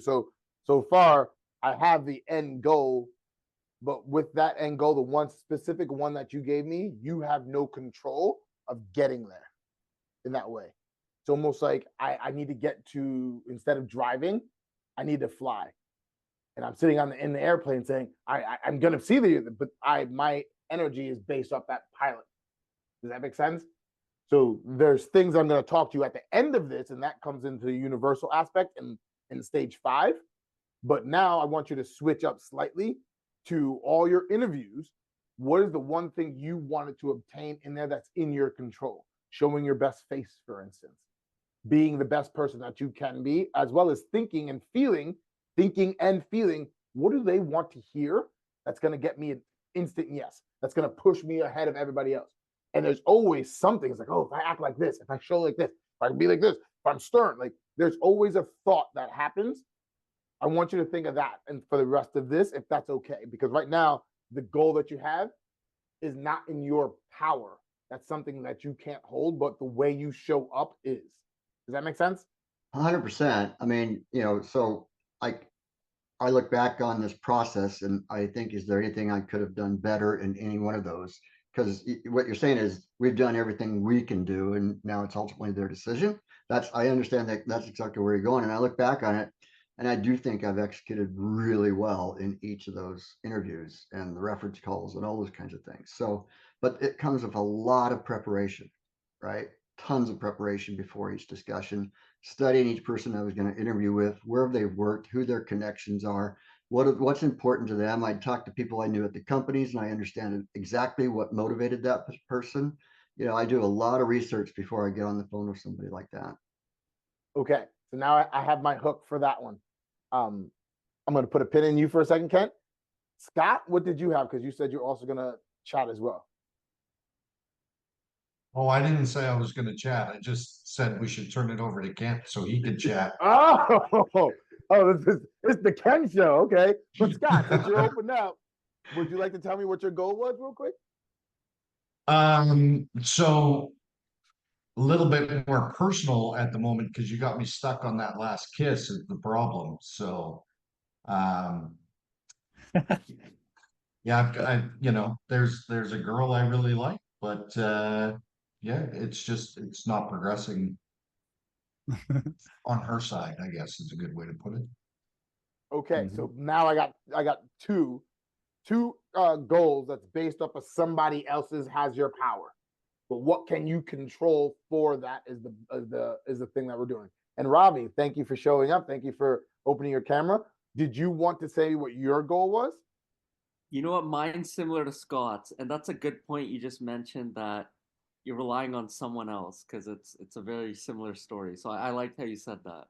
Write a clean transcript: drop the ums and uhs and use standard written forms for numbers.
So far, I have the end goal, but with that end goal, the one specific one that you gave me, you have no control of getting there in that way. It's almost like I need to get to, instead of driving, I need to fly. And I'm sitting in the airplane saying, I'm going to see but my energy is based off that pilot. Does that make sense? So there's things I'm going to talk to you at the end of this, and that comes into the universal aspect in stage 5. But now I want you to switch up slightly to all your interviews. What is the one thing you wanted to obtain in there that's in your control? Showing your best face, for instance, being the best person that you can be, as well as thinking and feeling, what do they want to hear that's going to get me an instant yes, that's going to push me ahead of everybody else. And there's always something. It's like, oh, if I act like this, if I show like this, if I can be like this, if I'm stern, like there's always a thought that happens. I want you to think of that and for the rest of this, if that's okay, because right now the goal that you have is not in your power. That's something that you can't hold, but the way you show up is. Does that make sense? 100%. I mean, so I look back on this process and I think, is there anything I could have done better in any one of those? Because what you're saying is we've done everything we can do, and now it's ultimately their decision. I understand that that's exactly where you're going. And I look back on it, and I do think I've executed really well in each of those interviews and the reference calls and all those kinds of things. So, but it comes with a lot of preparation, right? Tons of preparation before each discussion, studying each person I was going to interview with, where have they worked, who their connections are, what's important to them. I talked to people I knew at the companies, and I understand exactly what motivated that person. I do a lot of research before I get on the phone with somebody like that. Okay, so now I have my hook for that one. I'm going to put a pin in you for a second, Kent. Scott, what did you have? Because you said you're also going to chat as well. Oh, I didn't say I was going to chat. I just said we should turn it over to Kent so he can chat. It's the Ken show. Okay. But Scott, since you're open up, would you like to tell me what your goal was real quick? So a little bit more personal at the moment because you got me stuck on that last kiss is the problem. So, yeah, there's a girl I really like, but yeah, it's not progressing on her side, I guess is a good way to put it. Okay, so now I got two goals that's based off of somebody else's has your power. But what can you control for that is the thing that we're doing. And Robbie, thank you for showing up. Thank you for opening your camera. Did you want to say what your goal was? You know what? Mine's similar to Scott's, and that's a good point. You just mentioned that you're relying on someone else because it's a very similar story. So I liked how you said that.